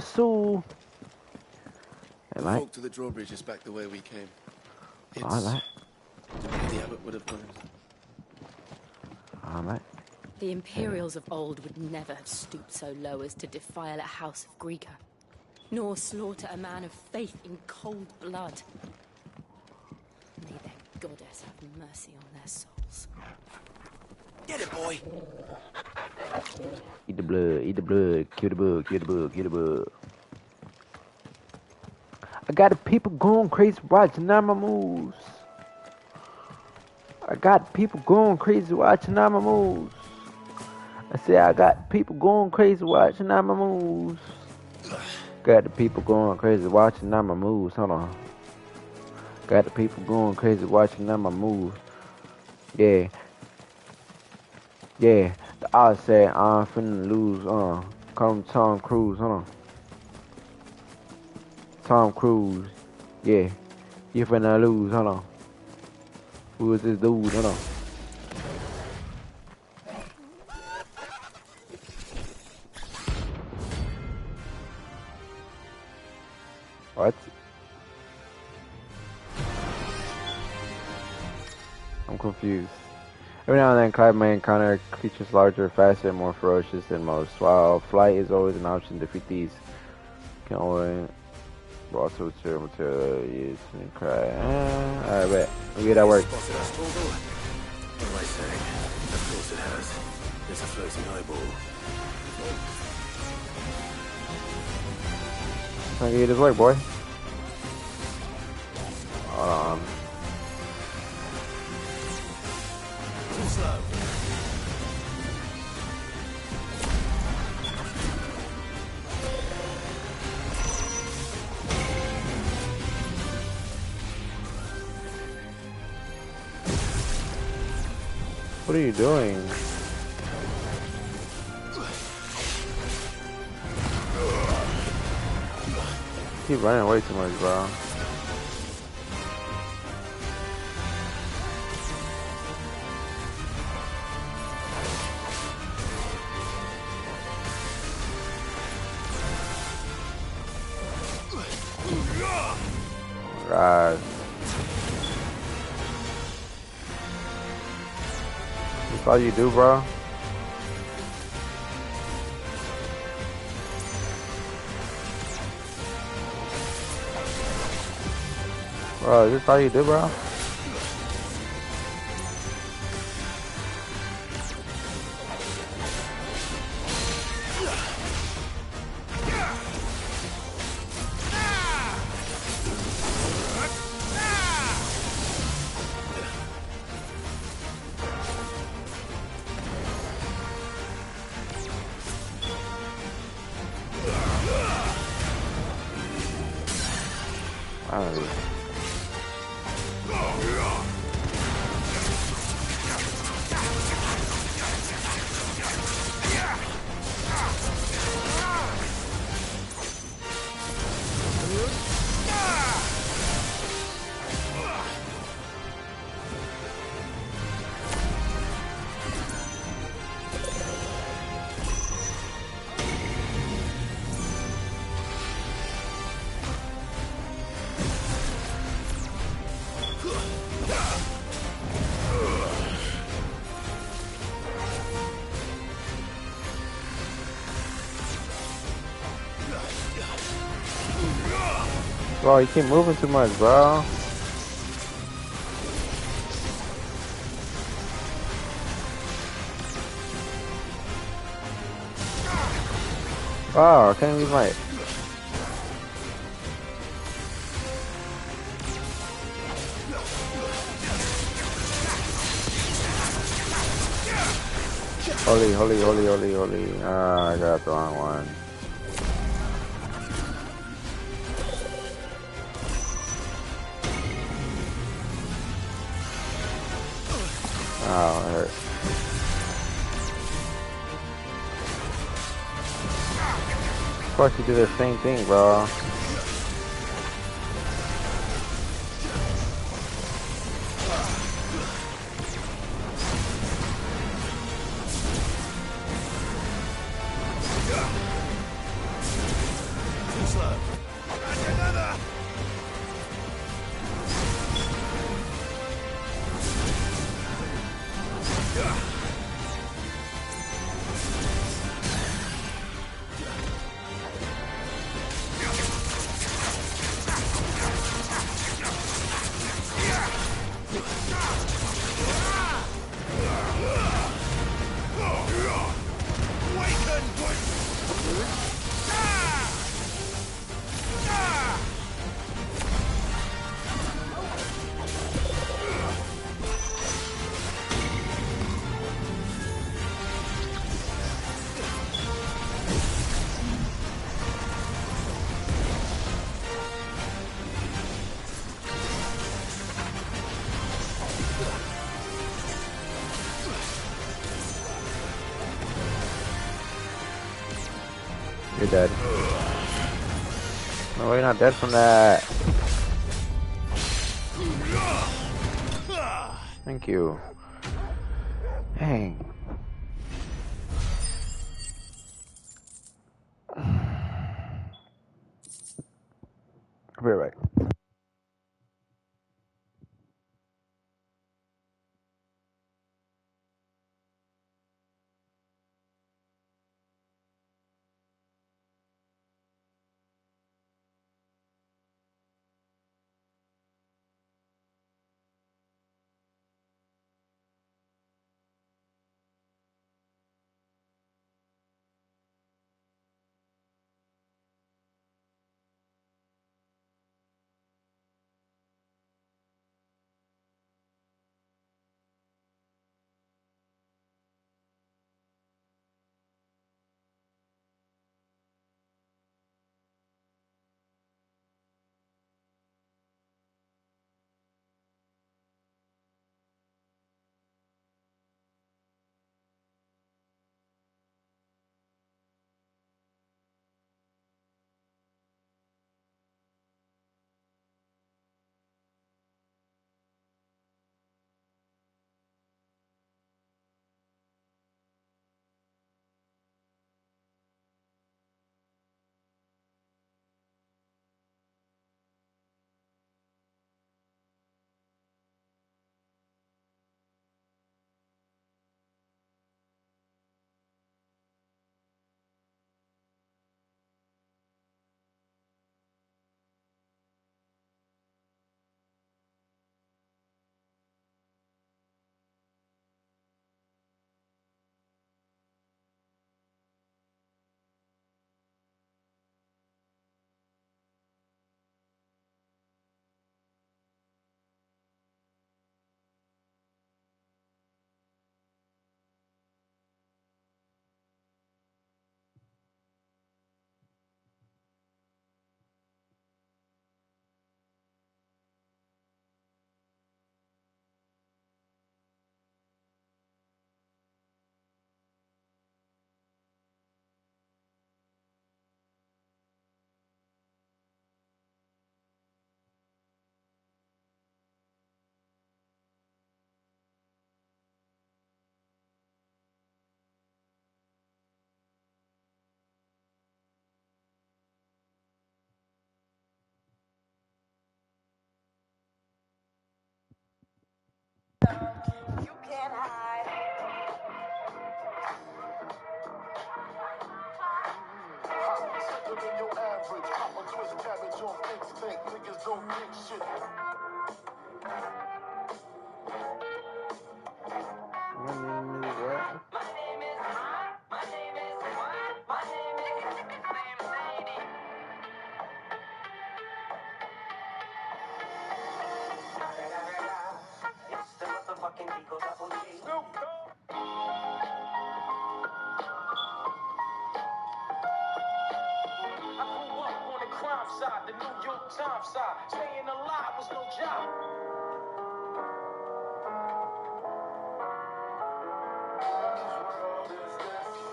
Soul. The Alright. fog to the drawbridge is back the way we came. Alright. The way the abbot would have gone. Alright. The Imperials of old would never have stooped so low as to defile a house of Greeka, nor slaughter a man of faith in cold blood. May their goddess have mercy on their souls. Get it, boy! Eat the blood, kill the bug, kill the bug, kill the bug. I got the people going crazy watching all my moves. I got people going crazy watching all my moves. I said I got people going crazy watching all my moves. Got the people going crazy watching all my moves. Hold on. Got the people going crazy watching all my moves. Yeah. Yeah. The odds say I'm finna lose. Call him Tom Cruise. Hold on. Tom Cruise. Yeah. You finna lose. Hold on. Who is this dude? Hold on. What? I'm confused. Every now and then, Clive may encounter creatures larger, faster, and more ferocious than most. While flight is always an option, defeat these can only also material used and cry. Alright, bet. We'll get that work. What am I saying? Of course it has. There's a floating eyeball. Trying to get this work, boy. Hold on. Too slow. What are you doing? You keep running way too much, bro. God. That's all you do, bro? Bro, is this all you do, bro? I don't know. Bro, you keep moving too much, bro. Oh, I can't leave my... Holy. Ah, I got the wrong one. Oh, it hurt. Of course you do the same thing, bro. You're dead. No, you're not dead from that. Thank you. Dang. I'll be right back. You can't hide. Sicker than your average. Pop a twist cabbage off instinct. Niggas don't think shit. It's the motherfucking Eagle Double G. Snoop Dogg. I grew up on the crime side, the New York Times side. Staying alive was no job.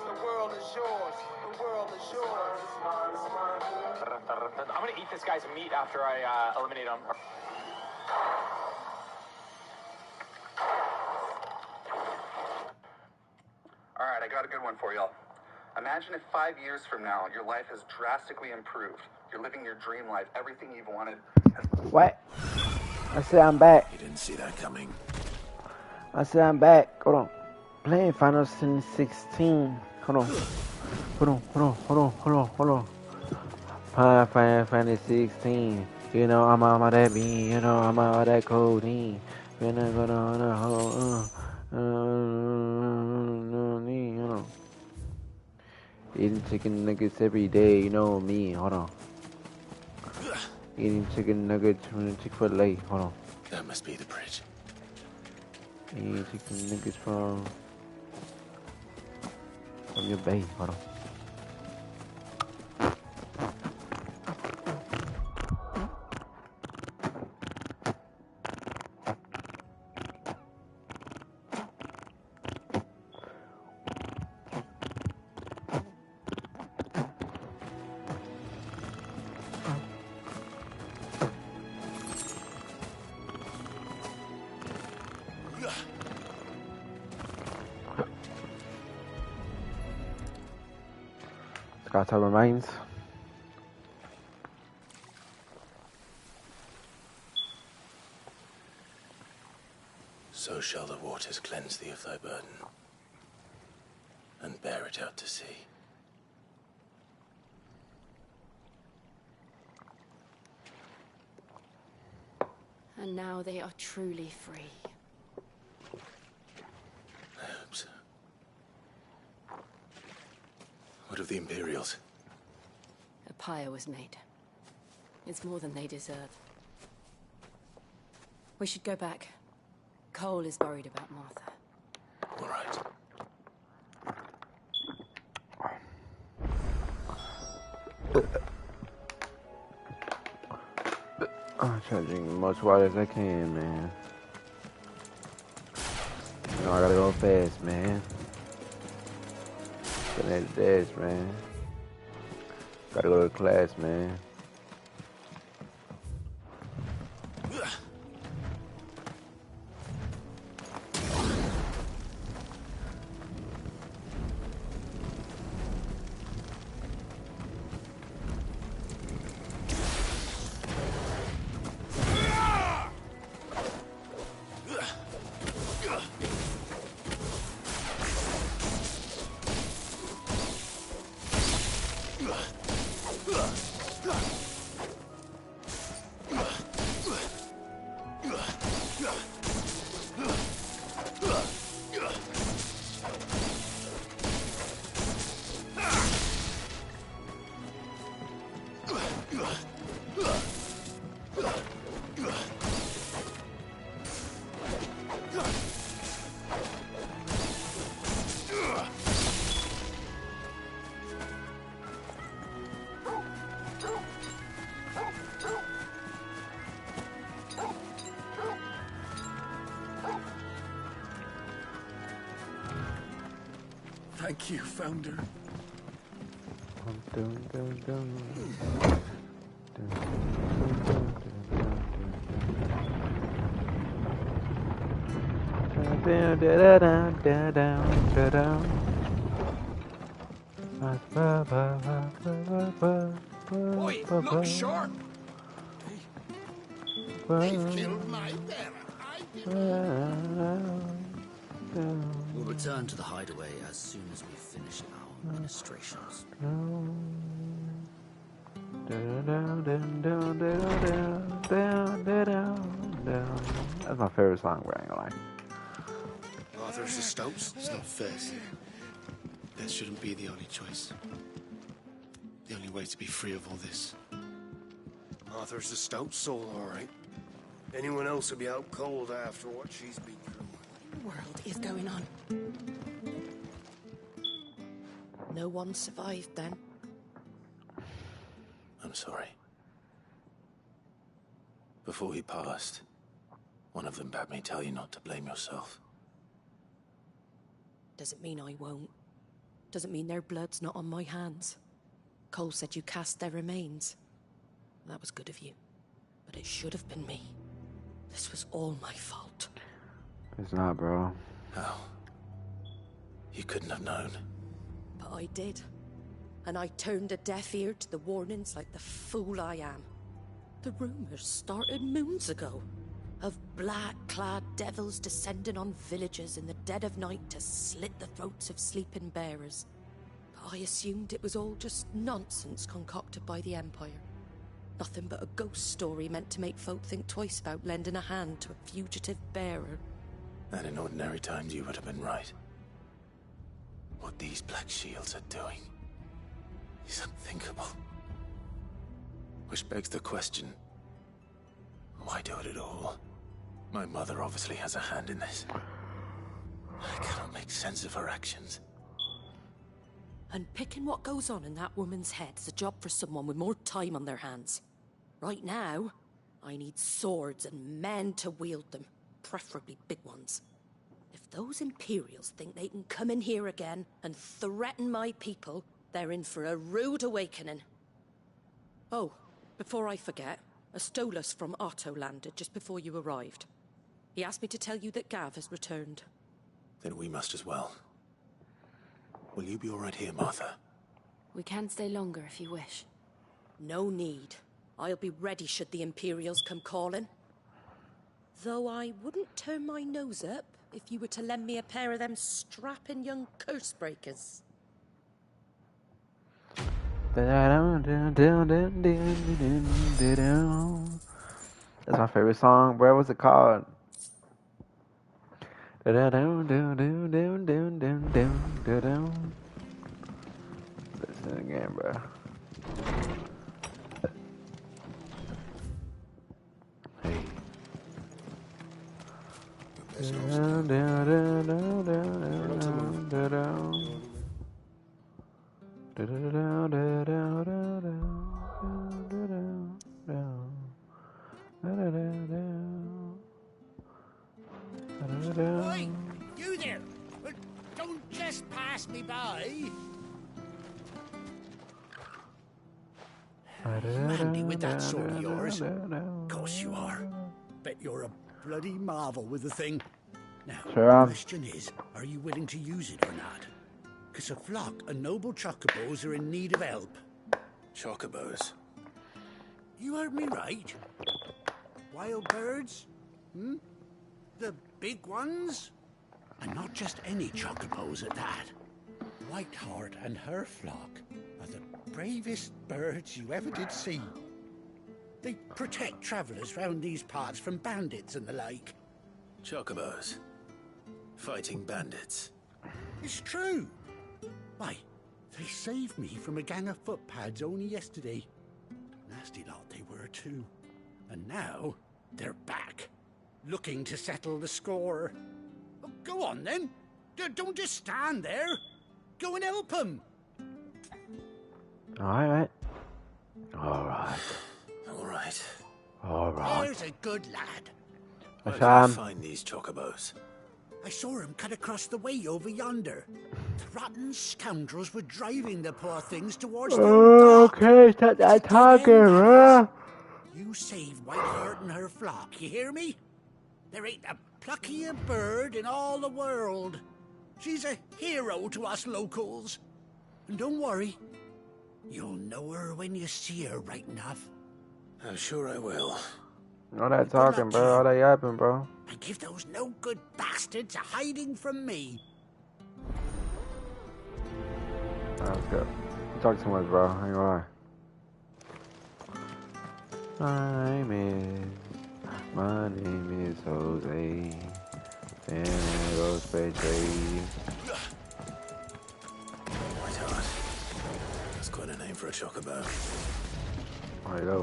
The world is yours. The world is yours. I'm gonna eat this guy's meat after I eliminate him. All right, I got a good one for y'all. Imagine if 5 years from now, your life has drastically improved. You're living your dream life, everything you've wanted. What? I said I'm back. You didn't see that coming. I said I'm back. Hold on. Playing Final Fantasy 16. Hold on. Hold on. Final Fantasy 16. You know I'm on that bean. You know I'm on that codeine. You know, you know. Eating chicken nuggets every day. You know me. Hold on. Eating chicken nuggets from Chick-fil-A. Hold on. That must be the bridge. Eating chicken nuggets from your bay. Hold on. Otto remains. So shall the waters cleanse thee of thy burden, and bear it out to sea. And now they are truly free. I hope so. What of the Imperials? A pyre was made. It's more than they deserve. We should go back. Cole is worried about Martha. All right. I'm trying to drink as much water as I can, man. You know I gotta go fast, man. Sitting at the desk, man. Gotta go to class, man. Thank you, Founder. Boy, look sharp. They've killed my bearer. We'll return to the hideaway as soon as we finish our ministrations. That's my favorite song, but I ain't gonna lie. Arthur's the Stouts. It's not fair, sir. That shouldn't be the only choice. The only way to be free of all this. Arthur's the stout soul, all right. Anyone else will be out cold after what she's been through. What world is going on? No one survived then. I'm sorry. Before he passed, one of them bade me tell you not to blame yourself. Doesn't mean I won't. Doesn't mean their blood's not on my hands. Cole said you cast their remains. That was good of you. But it should have been me. This was all my fault. It's not, bro. How? You couldn't have known. But I did. And I turned a deaf ear to the warnings like the fool I am. The rumors started moons ago. Of black-clad devils descending on villages in the dead of night to slit the throats of sleeping bearers. But I assumed it was all just nonsense concocted by the Empire. Nothing but a ghost story meant to make folk think twice about lending a hand to a fugitive bearer. And in ordinary times you would have been right. What these Black Shields are doing is unthinkable. Which begs the question, why do it at all? My mother obviously has a hand in this. I cannot make sense of her actions. And picking what goes on in that woman's head is a job for someone with more time on their hands. Right now, I need swords and men to wield them, preferably big ones. If those Imperials think they can come in here again and threaten my people, they're in for a rude awakening. Oh, before I forget, a Stolas from Otto landed just before you arrived. He asked me to tell you that Gav has returned. Then we must as well. Will you be all right here, Martha? We can stay longer if you wish. No need. I'll be ready should the Imperials come calling. Though I wouldn't turn my nose up if you were to lend me a pair of them strapping young curse breakers. That's my favorite song, bro. What's it called? Listen again, bro. Hey. Oi, you there! Don't just pass me by. You handy with that sword of yours? Course you are. Bet you're a bloody marvel with the thing. Now, the question is, are you willing to use it or not? Because a flock of noble chocobos are in need of help. Chocobos? You heard me right. Wild birds? Hmm? The big ones? And not just any chocobos at that. Whiteheart and her flock are the bravest birds you ever did see. They protect travelers round these parts from bandits and the like. Chocobos? Fighting bandits? It's true. Why, they saved me from a gang of footpads only yesterday. Nasty lot they were too. And now, they're back, looking to settle the score. Oh, go on then. Don't just stand there. Go and help them. Alright. Alright. Alright. Alright. There's a good lad. Where can I find these chocobos? I saw him cut across the way over yonder. The rotten scoundrels were driving the poor things towards the old dock. Okay, stop that talking, bro. You save Whiteheart and her flock, you hear me? There ain't a pluckier bird in all the world. She's a hero to us locals. And don't worry, you'll know her when you see her right enough. I'm sure I will. All that talking, bro. All that yapping, bro. And give those no-good bastards a hiding from me. Alright, let's go. You talk too much, bro. I ain't gonna lie. My name is Jose. San Diego Space Race. Whiteheart. That's quite a name for a chocobo. There you go.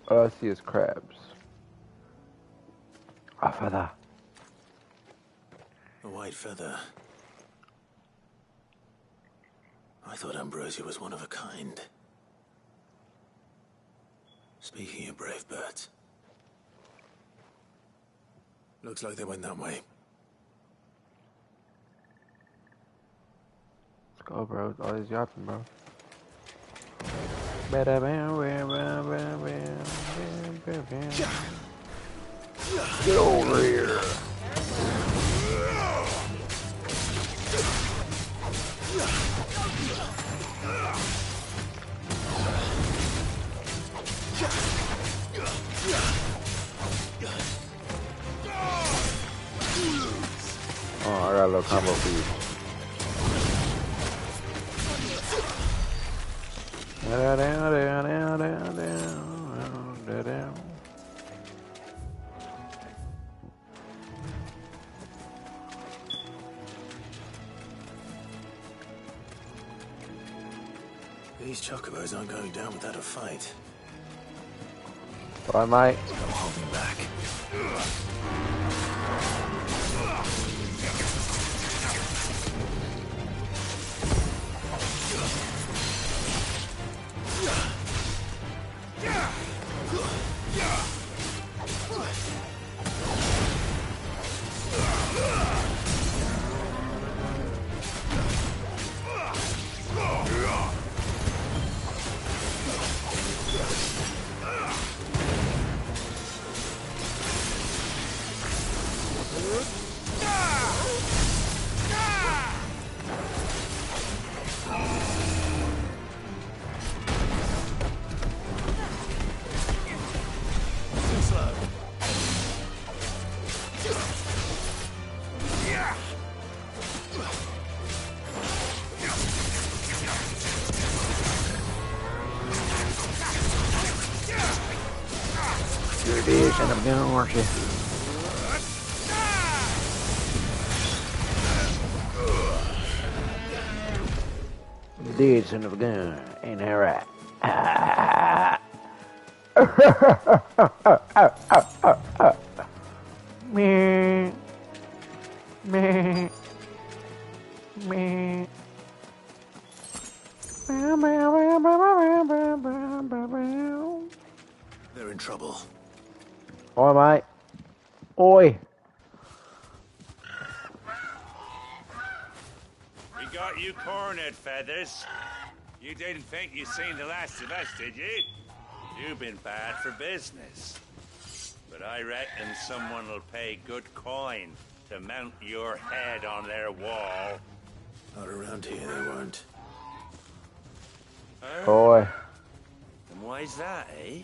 All I see is crabs. A feather. A white feather. I thought Ambrosia was one of a kind. Speaking of brave birds. Looks like they went that way. Let's go, bro. All these yapping, bro. Get over here. Oh, I got a little combo for you. These chocobos aren't going down without a fight. Bye, mate. No holding back. dead son of a gun, aren't you? Dead son of a gun, ain't that right? Meh. Meh. Meh. They're in trouble. Oi, mate. Oi. We got you cornered, Feathers. You didn't think you'd seen the last of us, did you? You've been bad for business. But I reckon someone will pay good coin to mount your head on their wall. Not around here, they won't. Oi. And why's that, eh?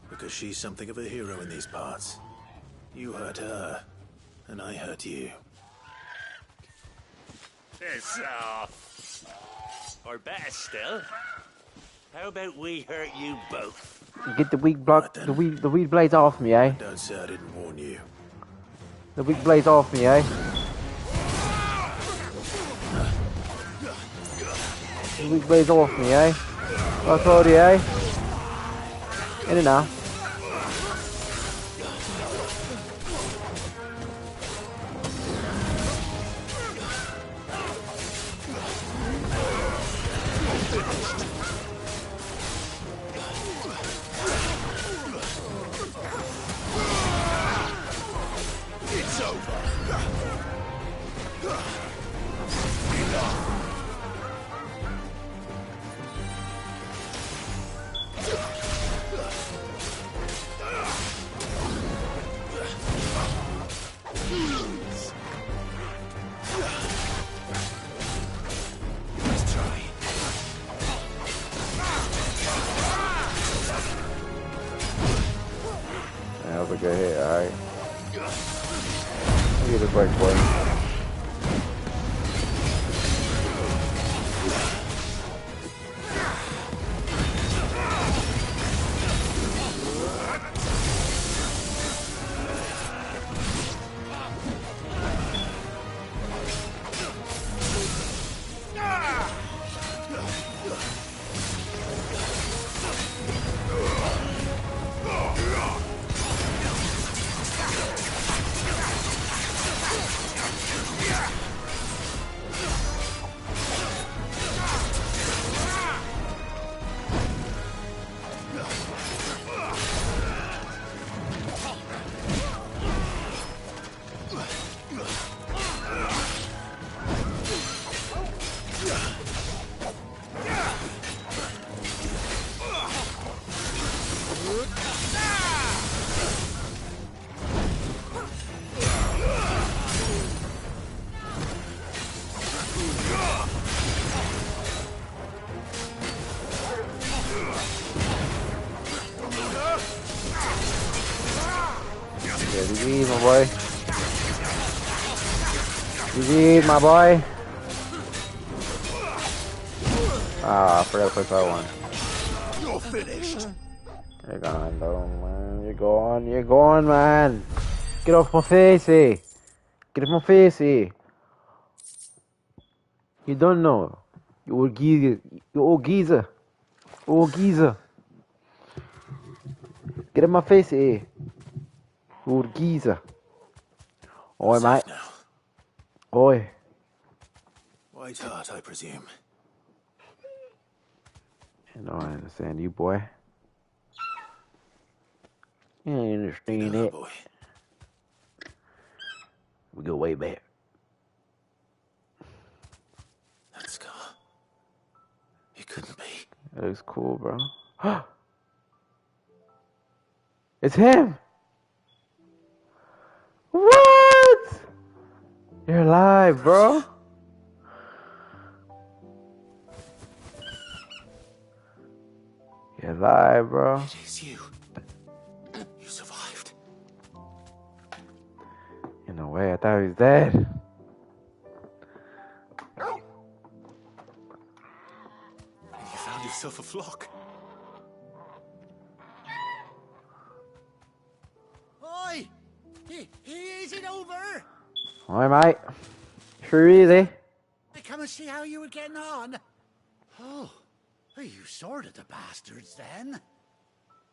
Because she's something of a hero in these parts. You hurt her, and I hurt you. Piss off. Or better still, how about we hurt you both? Get the weak block, the weak blades off me, eh? Don't say I didn't warn you. The weak blades off me, eh? The weak blades off me, eh? I told you, eh? In and now. It's over. That was a good hit, alright. Get a break, boy. GG, my boy. GG, my boy. Ah, I forgot to push that one. You're finished. You're gone, though, man. You're gone. You're gone, man. Get off my face, eh? Get off my face, eh? You don't know. You old geezer. You old geezer. Old geezer. Get in my face, eh? You old geezer. Oi, mate. Oi. White Hart, I presume. You know, I understand you, boy. You ain't understand it. Boy. We go way back. That scar. It couldn't be. That looks cool, bro. It's him! What? You're alive, bro. You're alive, bro. It is you. You survived. In a way, I thought he was dead. You found yourself a flock. Is it over? Alright, mate. Sure easy. I come and see how you were getting on. Oh, you sorted the bastards then.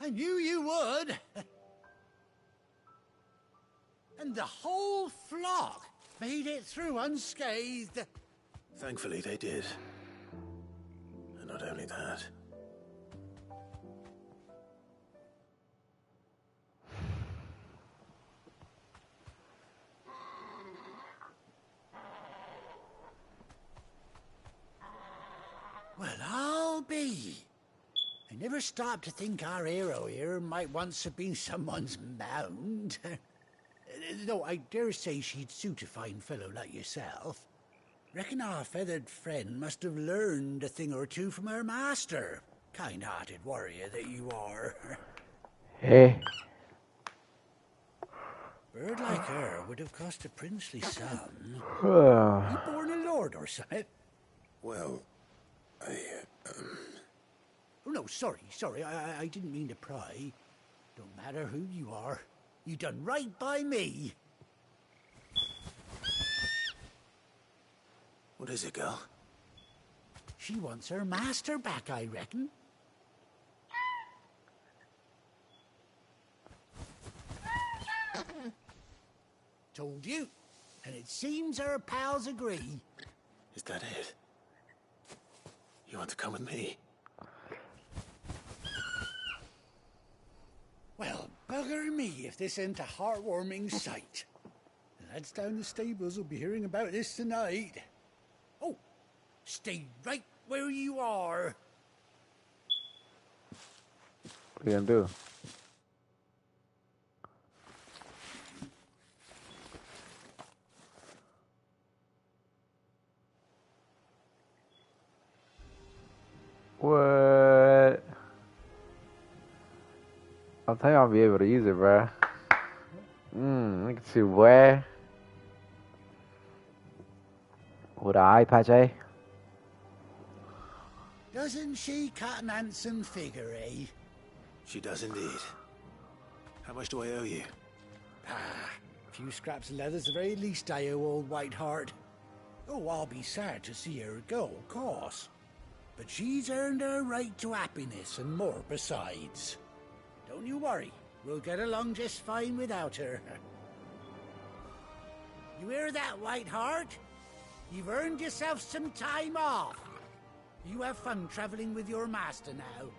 I knew you would. And the whole flock made it through unscathed. Thankfully they did. And not only that. Well, I'll be. I never stopped to think our hero here might once have been someone's mount. Though I dare say she'd suit a fine fellow like yourself. Reckon our feathered friend must have learned a thing or two from her master. Kind-hearted warrior that you are. Hey. Bird like her would have cost a princely sum. You born a lord or something? Well, Oh, no, sorry. I didn't mean to pry. Don't matter who you are. You done right by me. what is it, girl? She wants her master back, I reckon. Told you. And it seems her pals agree. Is that it? You want to come with me? Well, bugger me if this ain't a heartwarming sight. The lads down the stables will be hearing about this tonight. Oh, stay right where you are. What are you gonna do? What? I'll tell you I'll be able to use it, bruh. Look at you, boy. With an eye patch, eh? Doesn't she cut an handsome figure, eh? She does indeed. How much do I owe you? A few scraps of leather's the very least I owe old Whiteheart. Oh, I'll be sad to see her go, of course. But she's earned her right to happiness and more besides. Don't you worry. We'll get along just fine without her. You hear that, Whiteheart? You've earned yourself some time off. You have fun traveling with your master now.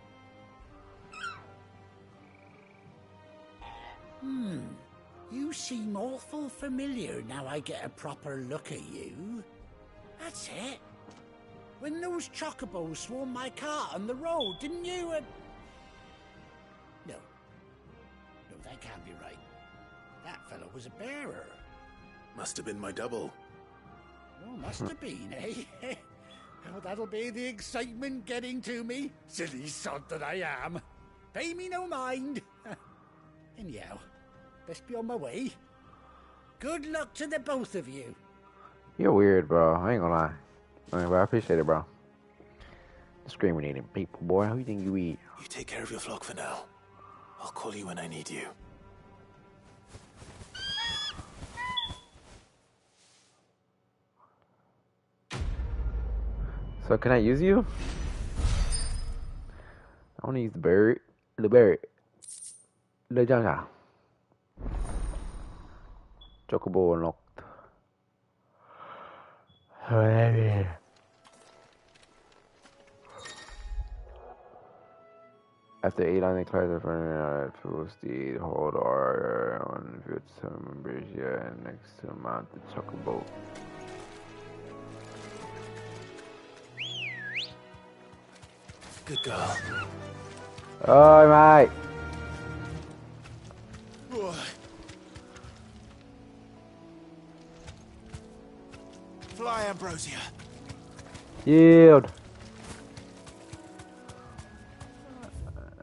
You seem awful familiar now I get a proper look at you. That's it. When those chocobos swarmed my cart on the road, didn't you? No, that can't be right. That fellow was a bearer. Must have been my double. Oh, must have been, eh? Oh, that'll be the excitement getting to me. Silly sod that I am. Pay me no mind. Anyhow, best be on my way. Good luck to the both of you. You're weird, bro. I ain't gonna lie. I mean, but I appreciate it, bro. Screaming eating people, boy. Who you think you eat? You take care of your flock for now. I'll call you when I need you. So can I use you? I want to use the bird. The bird. The Jaja. Chocobo unlocked. After 8 landing cars are running at full speed, hold R on field some members here and next to mount the chocobo. Good girl. Oh, mate. Fly, Ambrosia. Yield.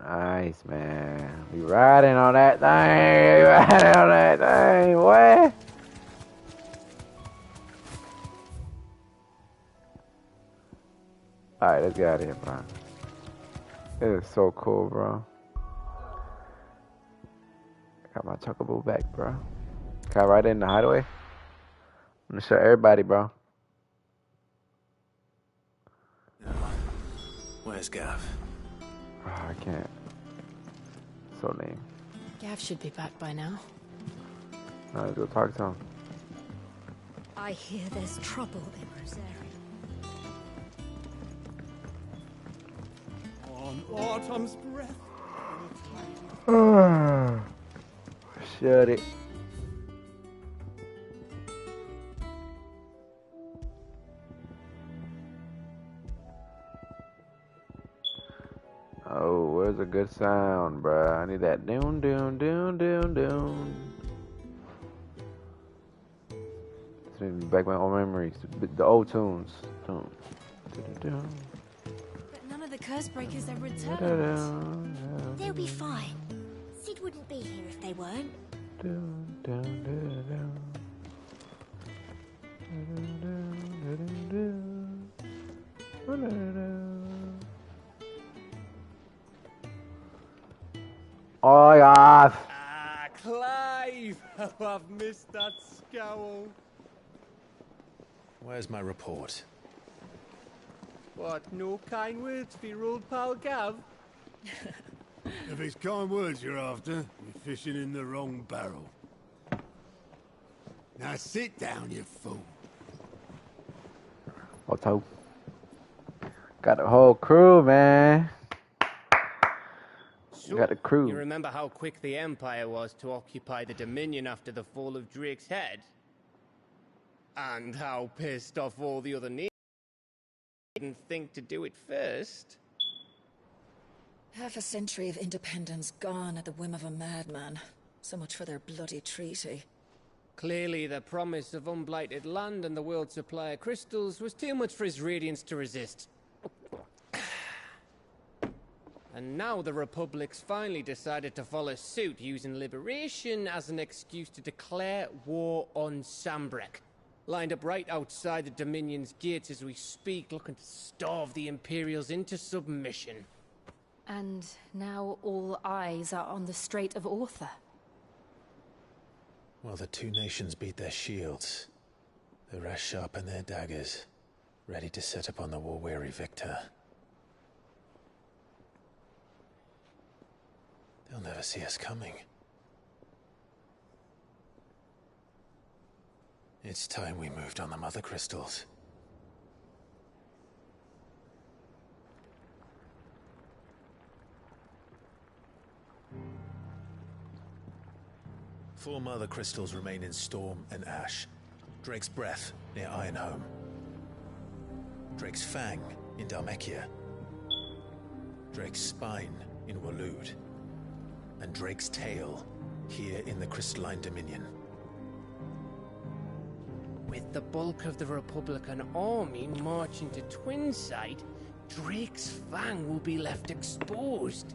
Nice, man. We riding on that thing. We riding on that thing, boy. Alright, let's get out of here, bro. It is so cool, bro. Got my chocobo back, bro. Can I ride in the hideaway? I'm gonna show everybody, bro. No. Where's Gav? Oh, I can't. So lame. Gav should be back by now. Now let's go talk to him. I hear there's trouble in Rosaria. On autumn's breath. Shut it. Oh, where's a good sound, bruh? I need that doon doon doon doon doon. It's bringing me back my old memories, the old tunes. But none of the curse breakers ever returned. They'll be fine. Sid wouldn't be here if they weren't. Oh, God. Ah, Clive! How I've missed that scowl. Where's my report? What, no kind words for your old pal Gav? If it's kind words you're after, you're fishing in the wrong barrel. Now sit down, you fool. Otto. Got the whole crew, man. So, got the crew. You remember how quick the Empire was to occupy the Dominion after the fall of Drake's head? And how pissed off all the other nations didn't think to do it first? Half a century of independence gone at the whim of a madman. So much for their bloody treaty. Clearly, the promise of unblighted land and the world's supply of crystals was too much for his radiance to resist. And now the Republic's finally decided to follow suit, using liberation as an excuse to declare war on Sambrek. Lined up right outside the Dominion's gates as we speak, looking to starve the Imperials into submission. And now all eyes are on the Strait of Author. While the two nations beat their shields, the rest sharpen their daggers, ready to set upon the war-weary victor. They'll never see us coming. It's time we moved on the Mother Crystals. Four Mother Crystals remain in Storm and Ash. Drake's Breath near Ironhome. Drake's Fang in Dhalmekia. Drake's Spine in Waloed. And Drake's Tail here in the Crystalline Dominion. With the bulk of the Republican army marching to Twinside, Drake's Fang will be left exposed.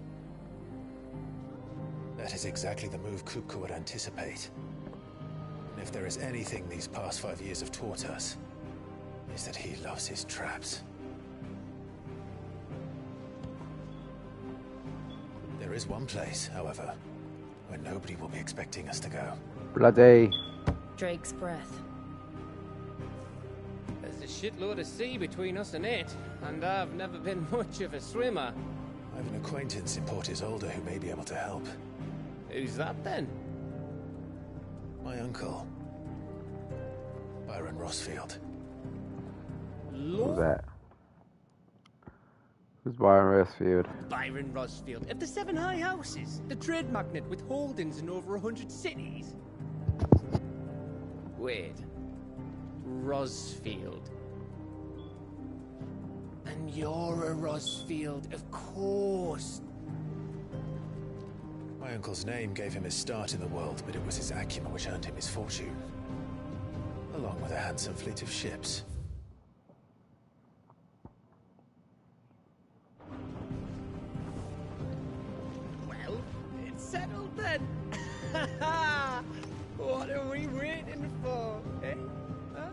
That is exactly the move Kupka would anticipate. And if there is anything these past 5 years have taught us, is that he loves his traps. There is one place, however, where nobody will be expecting us to go. Bloody. Drake's Breath. There's a shitload of sea between us and it, and I've never been much of a swimmer. I have an acquaintance in Port Isolde who may be able to help. Who's that then? My uncle, Byron Rossfield. Who's that? Who's Byron Rossfield? Byron Rossfield of the Seven High Houses, the trade magnate with holdings in over 100 cities. Wait. Rossfield. And you're a Rossfield, of course. My uncle's name gave him his start in the world, but it was his acumen which earned him his fortune. Along with a handsome fleet of ships. Well, it's settled then. What are we waiting for, eh? Huh?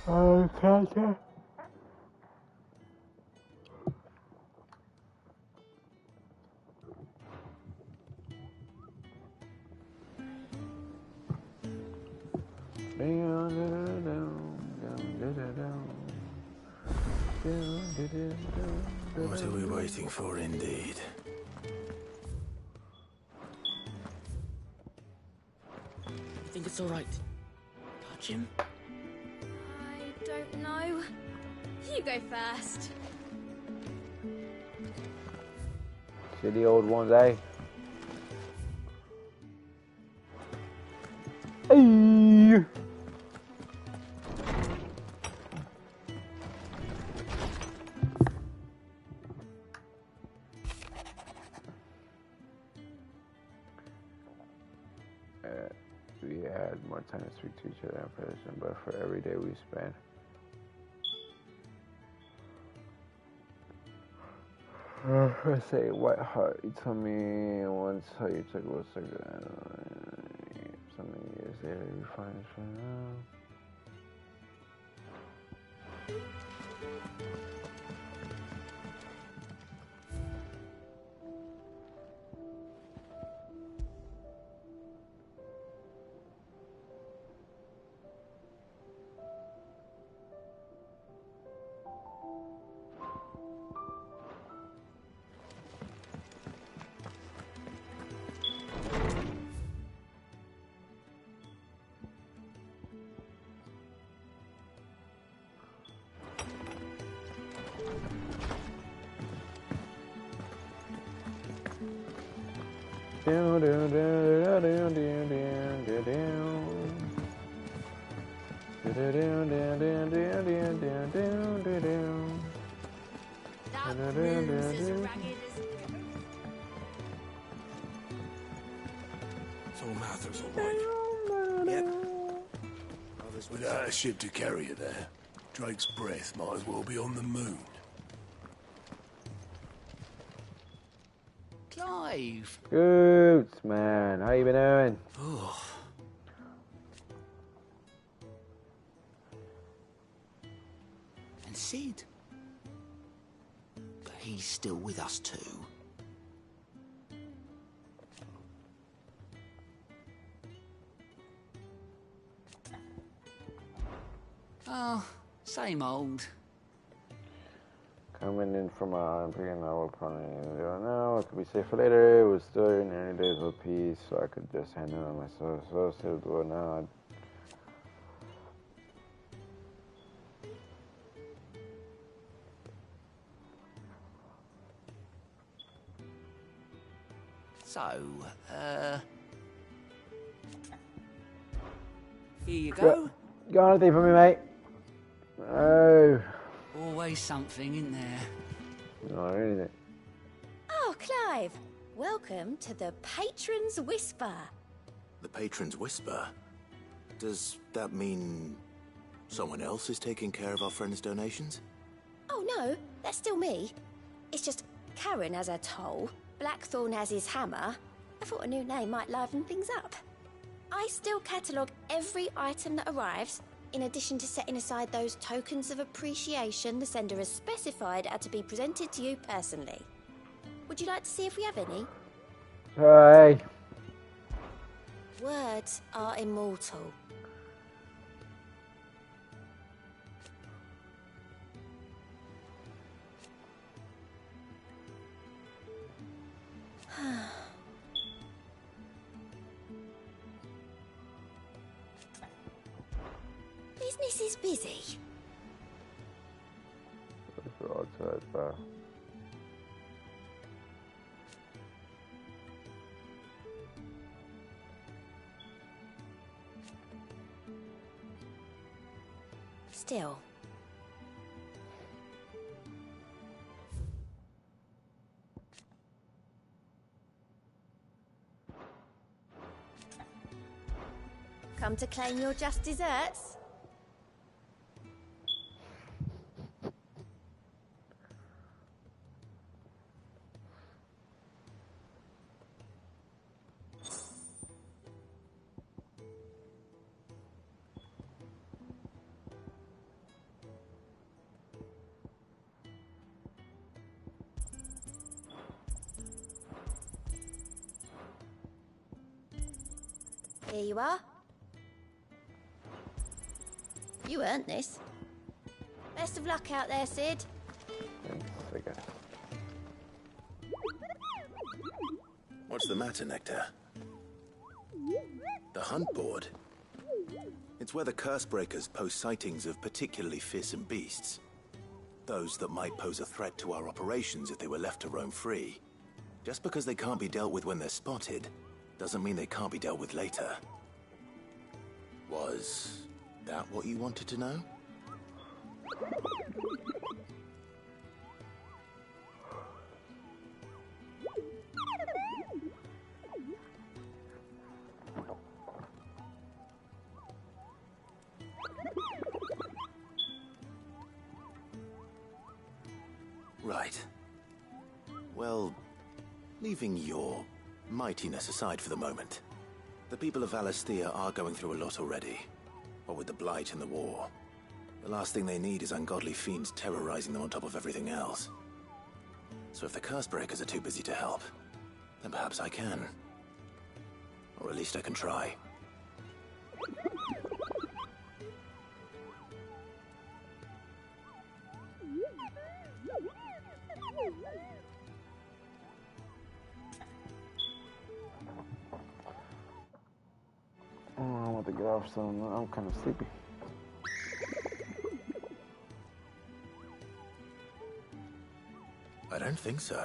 Okay. What are we waiting for, indeed? You think it's all right? Touch him? I don't know. You go first. Shitty old ones, eh? Hey. We had more time to speak to each other in person, but for every day we spent. I say, White Heart, you told me once how you took a cigarette. So many years later, you find it for now. So Mather's all right. Yep. Without a ship to carry you there, Drake's breath might as well be on the moon. Clive! Good, man. How you been doing? And Sid? But he's still with us too. Oh, same old. Coming in from I'm picking I will probably now. It could be safe for later. It was still in early days of peace, so I could just handle it myself. So still do it now. So, here you go. Go on anything for me, mate. Oh. Always something in there. No, anything. Oh, Clive. Welcome to the Patron's Whisper. The Patron's Whisper? Does that mean someone else is taking care of our friend's donations? Oh, no. That's still me. It's just Karen has her toll, Blackthorn has his hammer. I thought a new name might liven things up. I still catalogue every item that arrives, in addition to setting aside those tokens of appreciation the sender has specified are to be presented to you personally. Would you like to see if we have any? Hey. Words are immortal. Business is busy. Still. Come to claim your just desserts? Here you are. You earned this. Best of luck out there, Sid. What's the matter, Nectar? The hunt board? It's where the Cursebreakers post sightings of particularly fearsome beasts. Those that might pose a threat to our operations if they were left to roam free. Just because they can't be dealt with when they're spotted, doesn't mean they can't be dealt with later. Was that what you wanted to know? Right. Well, leaving your mightiness aside for the moment, the people of Valisthea are going through a lot already. What with the Blight and the war. The last thing they need is ungodly fiends terrorizing them on top of everything else. So if the Cursebreakers are too busy to help, then perhaps I can. Or at least I can try. Oh, I want to get off soon. I'm kind of sleepy. I don't think so.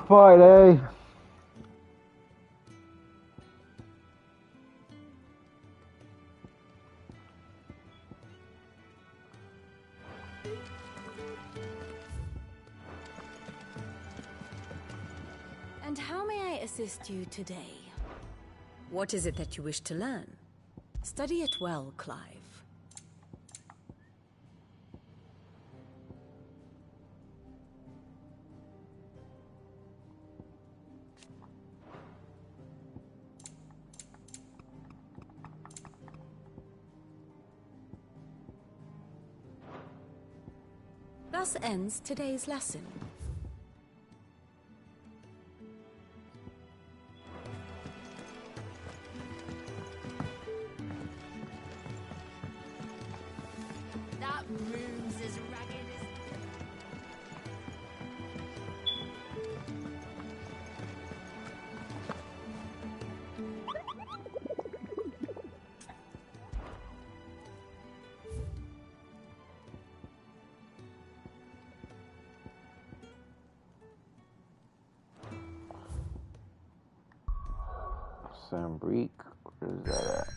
Fight, eh? And how may I assist you today? What is it that you wish to learn? Study it well, Clive. Thus ends today's lesson. That room's as ragged as... Sambrique, where is that at?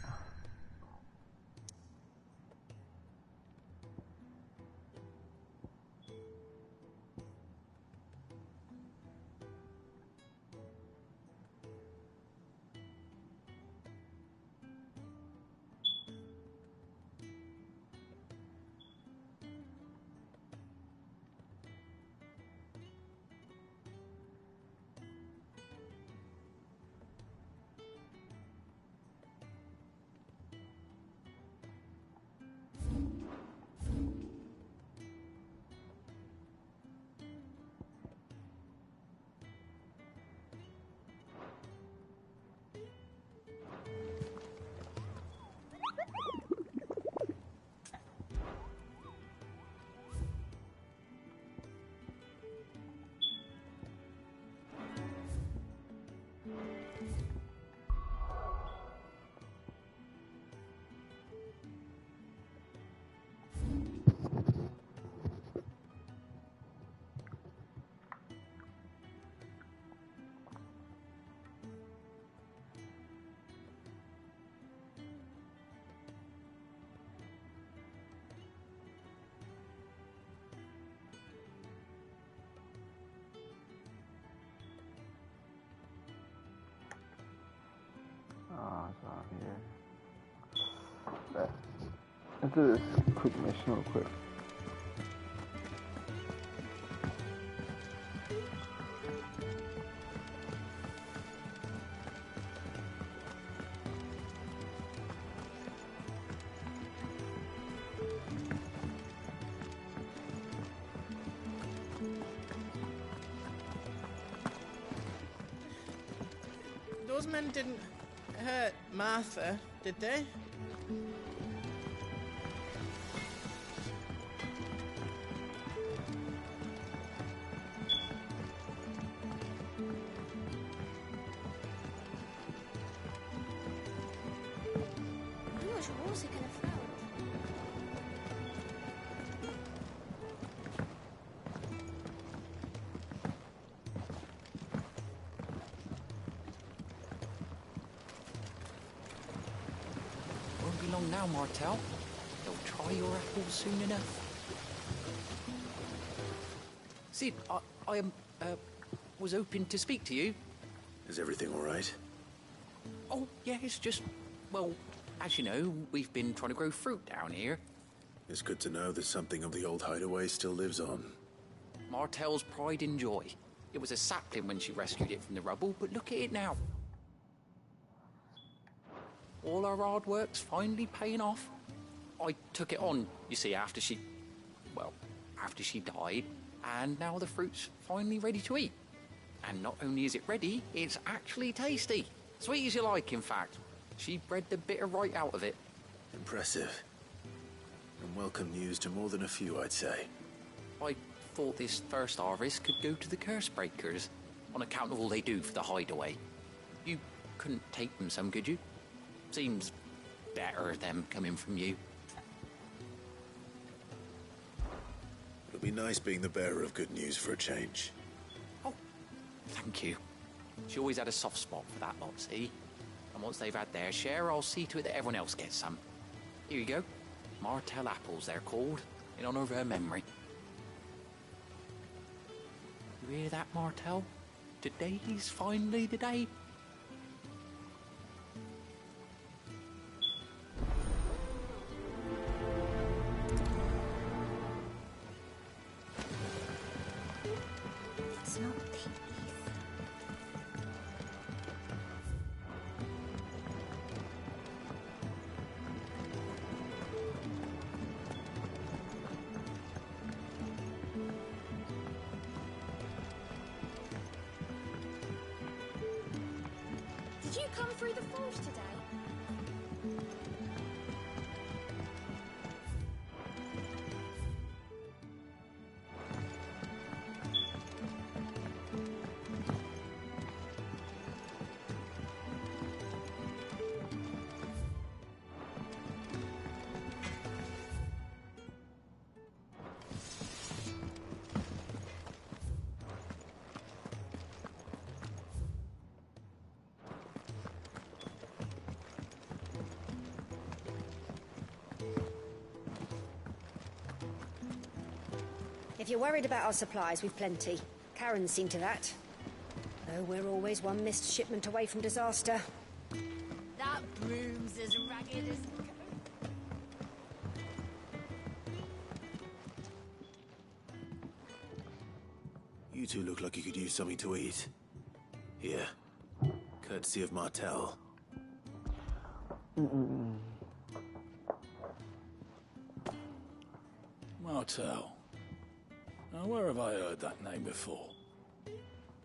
But let's do this quick mission real quick. Those men didn't hurt Martha, did they? How much water can I throw? Won't be long now, Martel. They'll try your apples soon enough. Sid, I was hoping to speak to you. Is everything all right? Oh, yeah, it's just, well, as you know, we've been trying to grow fruit down here. It's good to know that something of the old hideaway still lives on. Martel's pride and joy. It was a sapling when she rescued it from the rubble, but look at it now. All our hard work's finally paying off. I took it on, you see, after she died, and now the fruit's finally ready to eat. And not only is it ready, it's actually tasty. Sweet as you like, in fact. She bred the bitter right out of it. Impressive. And welcome news to more than a few, I'd say. I thought this first harvest could go to the curse breakers, on account of all they do for the hideaway. You couldn't take them some, could you? Seems better them coming from you. It'll be nice being the bearer of good news for a change. Oh, thank you. She always had a soft spot for that lot, see? And once they've had their share, I'll see to it that everyone else gets some. Here you go. Martel apples, they're called, in honor of her memory. You hear that, Martel? Today's finally the day. It's not these. Did you come through the forge today? If you're worried about our supplies, we've plenty. Karen's seen to that. Though we're always one missed shipment away from disaster. That broom's as ragged as... You two look like you could use something to eat. Here. Courtesy of Martel. Martel. Now, where have I heard that name before?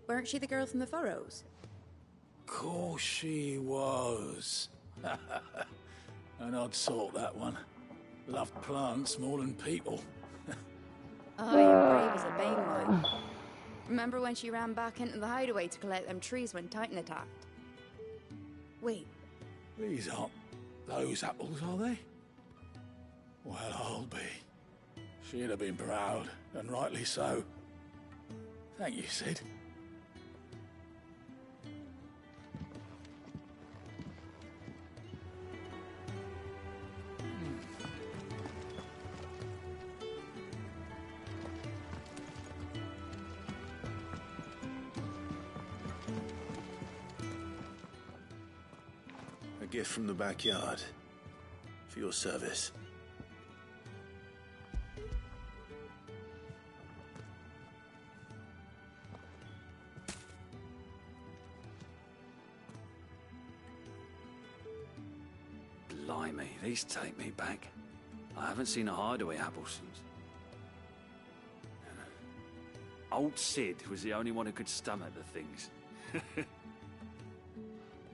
Weren't she the girl from the Furrows? Course she was. An odd sort, that one. Loved plants more than people. Oh, you're brave as a Banewine. Remember when she ran back into the hideaway to collect them trees when Titan attacked? Wait, These aren't those apples, are they? Well, I'll be. She'd have been proud, and rightly so. Thank you, Sid. gift from the backyard. For your service. Blimey, these take me back. I haven't seen a hideaway apple since. Old Sid was the only one who could stomach the things.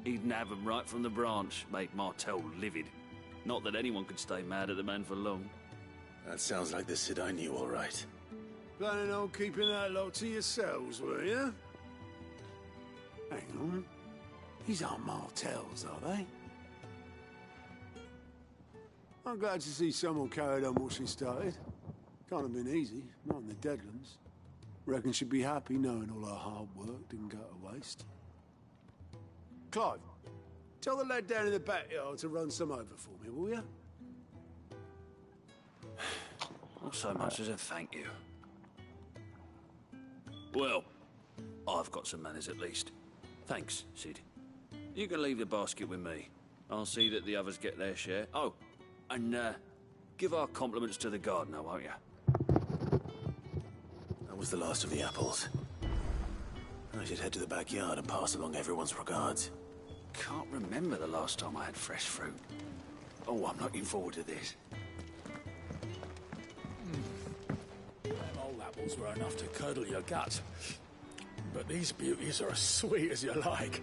He'd nab them right from the branch, made Martell livid. Not that anyone could stay mad at the man for long. That sounds like the Sid I knew, all right. Planning on keeping that lot to yourselves, were you? Hang on. These aren't Martells, are they? I'm glad to see someone carried on what she started. Can't have been easy, not in the Deadlands. Reckon she'd be happy knowing all her hard work didn't go to waste. Clive, tell the lad down in the backyard to run some over for me, will you? Not so much as a thank you. Well, I've got some manners at least. Thanks, Sid. You can leave the basket with me. I'll see that the others get their share. Oh, and give our compliments to the gardener, won't you? That was the last of the apples. I should head to the backyard and pass along everyone's regards. Can't remember the last time I had fresh fruit. Oh, I'm looking forward to this. Them old apples were enough to curdle your gut. But these beauties are as sweet as you like.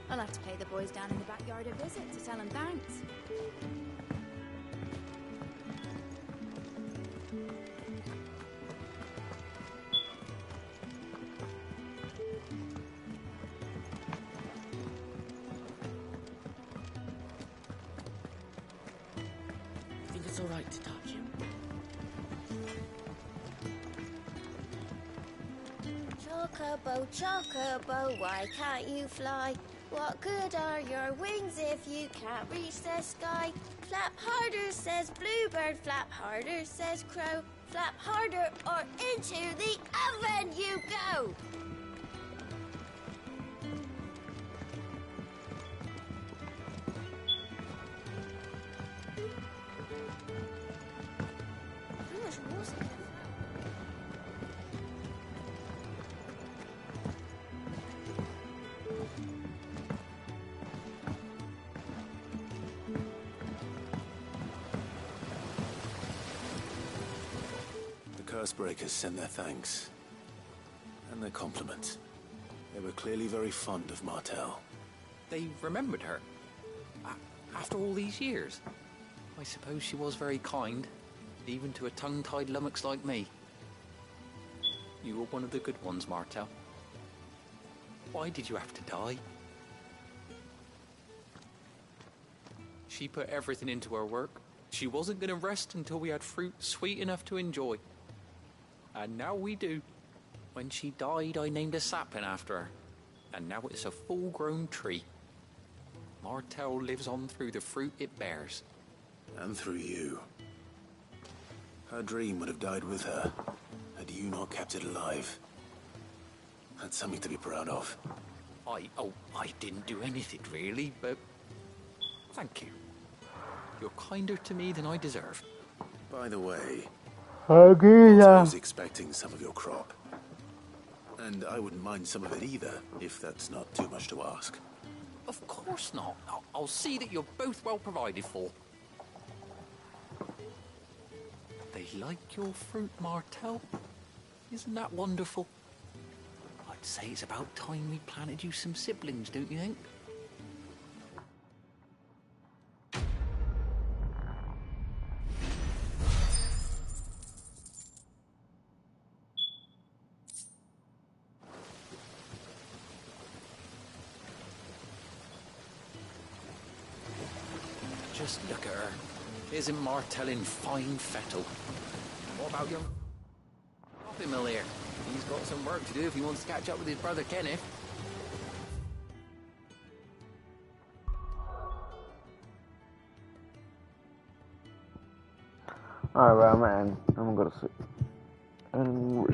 I'll have to pay the boys down in the backyard a visit to tell them thanks. It's all right to touch him. Chocobo, Chocobo, why can't you fly? What good are your wings if you can't reach the sky? Flap harder, says Bluebird, flap harder, says Crow. Flap harder or into the oven you go! How much was it? Cursebreakers sent their thanks. And their compliments. They were clearly very fond of Martell. They remembered her. After all these years. I suppose she was very kind, even to a tongue-tied lummox like me. You were one of the good ones, Martell. Why did you have to die? She put everything into her work. She wasn't going to rest until we had fruit sweet enough to enjoy. And now we do. When she died, I named a sapling after her. And now it's a full-grown tree. Martell lives on through the fruit it bears. And through you. Her dream would have died with her, had you not kept it alive. That's something to be proud of. I didn't do anything really, but thank you. You're kinder to me than I deserve. By the way, I was expecting some of your crop. And I wouldn't mind some of it either, if that's not too much to ask. Of course not. I'll see that you're both well provided for. They like your fruit, Martell. Isn't that wonderful? I'd say it's about time we planted you some siblings, don't you think? Just look at her. Isn't Martell in fine fettle? What about young Coffee Mill here? He's got some work to do if he wants to catch up with his brother Kenneth. Alright, man. I'm gonna sleep. And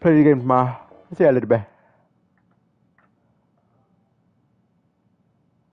play the game tomorrow. See you later, bye.